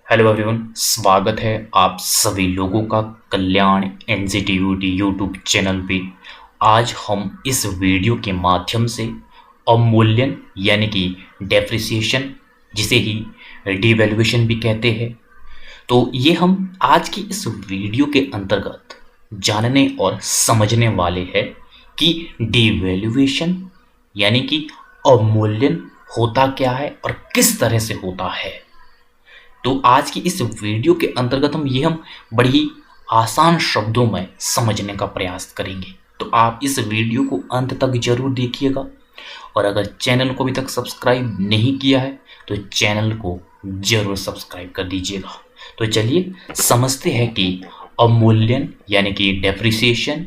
Hello everyone, स्वागत है आप सभी लोगों का कल्याण एनजीटीयूटी यूट्यूब चैनल पे। आज हम इस वीडियो के माध्यम से अवमूल्यन यानी कि डेप्रिसिएशन, जिसे ही डिवैल्यूएशन भी कहते हैं, तो ये हम आज की इस वीडियो के अंतर्गत जानने और समझने वाले हैं कि डिवैल्यूएशन यानी कि अवमूल्यन होता क्या है और किस तरह से होता है। तो आज की इस वीडियो के अंतर्गत हम बड़ी ही आसान शब्दों में समझने का प्रयास करेंगे। तो आप इस वीडियो को अंत तक जरूर देखिएगा और अगर चैनल को अभी तक सब्सक्राइब नहीं किया है तो चैनल को जरूर सब्सक्राइब कर दीजिएगा। तो चलिए समझते हैं कि अवमूल्यन यानी कि डेप्रिसिएशन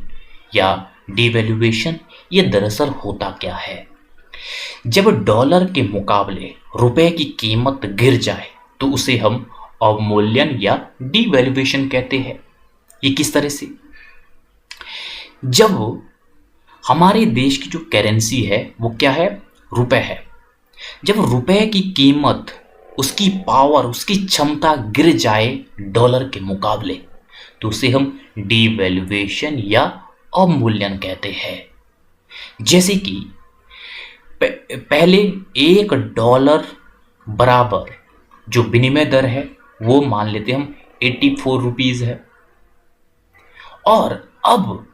या डिवैल्यूएशन ये दरअसल होता क्या है। जब डॉलर के मुकाबले रुपए की कीमत गिर जाए तो उसे हम अवमूल्यन या डिवैल्यूएशन कहते हैं। ये किस तरह से? जब हमारे देश की जो करेंसी है वो क्या है? रुपए है। जब रुपए की कीमत, उसकी पावर, उसकी क्षमता गिर जाए डॉलर के मुकाबले तो उसे हम डिवैल्यूएशन या अवमूल्यन कहते हैं। जैसे कि पहले $1 बराबर जो विनिमय दर है वो मान लेते हम 84 रुपीज है, और अब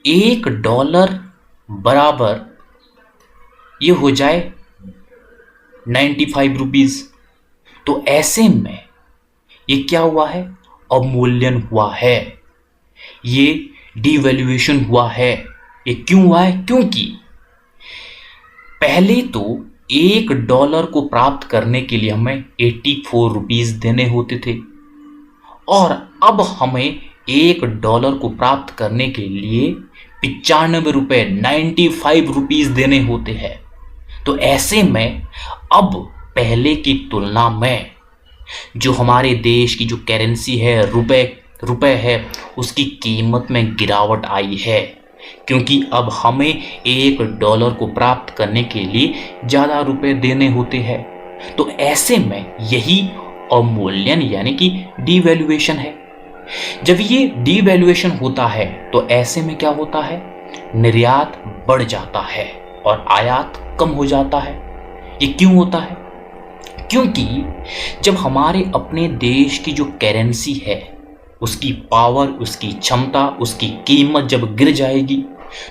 $1 बराबर ये हो जाए 95 रुपीज। तो ऐसे में ये क्या हुआ है? अवमूल्यन हुआ है, ये डिवैल्यूएशन हुआ है। ये क्यों हुआ है? क्योंकि पहले तो $1 को प्राप्त करने के लिए हमें 84 रुपीज देने होते थे, और अब हमें $1 को प्राप्त करने के लिए 95 रुपए 95 रुपीज देने होते हैं। तो ऐसे में अब पहले की तुलना में जो हमारे देश की जो करेंसी है, रुपए है, उसकी कीमत में गिरावट आई है, क्योंकि अब हमें $1 को प्राप्त करने के लिए ज़्यादा रुपए देने होते हैं। तो ऐसे में यही अवमूल्यन यानी कि डिवैल्यूएशन है। जब ये डिवैल्यूएशन होता है तो ऐसे में क्या होता है? निर्यात बढ़ जाता है और आयात कम हो जाता है। ये क्यों होता है? क्योंकि जब हमारे अपने देश की जो करेंसी है, उसकी पावर, उसकी क्षमता, उसकी कीमत जब गिर जाएगी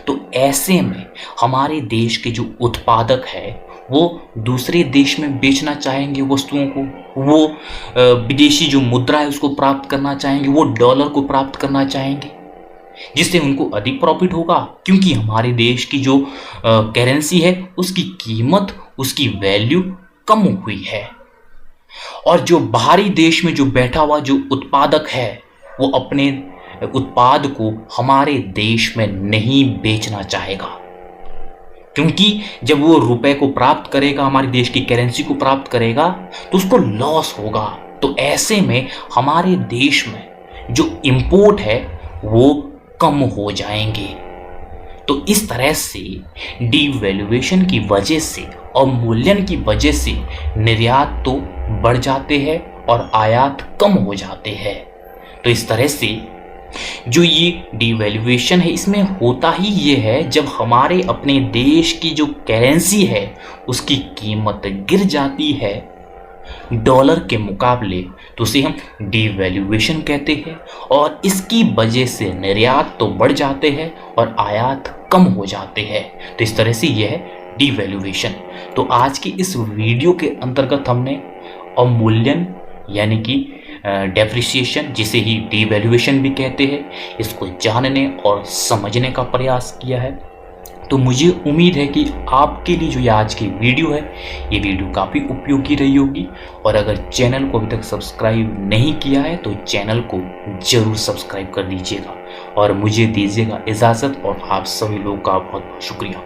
तो ऐसे में हमारे देश के जो उत्पादक है वो दूसरे देश में बेचना चाहेंगे वस्तुओं को, वो विदेशी जो मुद्रा है उसको प्राप्त करना चाहेंगे, वो डॉलर को प्राप्त करना चाहेंगे, जिससे उनको अधिक प्रॉफिट होगा, क्योंकि हमारे देश की जो करेंसी है उसकी कीमत, उसकी वैल्यू कम हुई है। और जो बाहरी देश में जो बैठा हुआ जो उत्पादक है वो अपने उत्पाद को हमारे देश में नहीं बेचना चाहेगा, क्योंकि जब वो रुपए को प्राप्त करेगा, हमारे देश की करेंसी को प्राप्त करेगा, तो उसको लॉस होगा। तो ऐसे में हमारे देश में जो इंपोर्ट है वो कम हो जाएंगे। तो इस तरह से डिवैल्यूएशन की वजह से, अवमूल्यन की वजह से निर्यात तो बढ़ जाते हैं और आयात कम हो जाते हैं। तो इस तरह से जो ये डिवैल्यूएशन है इसमें होता ही ये है, जब हमारे अपने देश की जो करेंसी है उसकी कीमत गिर जाती है डॉलर के मुकाबले तो उसे हम डिवैल्यूएशन कहते हैं, और इसकी वजह से निर्यात तो बढ़ जाते हैं और आयात कम हो जाते हैं। तो इस तरह से यह है डिवैल्यूएशन। तो आज की इस वीडियो के अंतर्गत हमने अवमूल्यन यानी कि डेप्रिसिएशन, जिसे ही डिवैल्यूएशन भी कहते हैं, इसको जानने और समझने का प्रयास किया है। तो मुझे उम्मीद है कि आपके लिए जो ये आज की वीडियो है, ये वीडियो काफ़ी उपयोगी रही होगी। और अगर चैनल को अभी तक सब्सक्राइब नहीं किया है तो चैनल को जरूर सब्सक्राइब कर दीजिएगा और मुझे दीजिएगा इजाज़त। और आप सभी लोगों का बहुत बहुत शुक्रिया।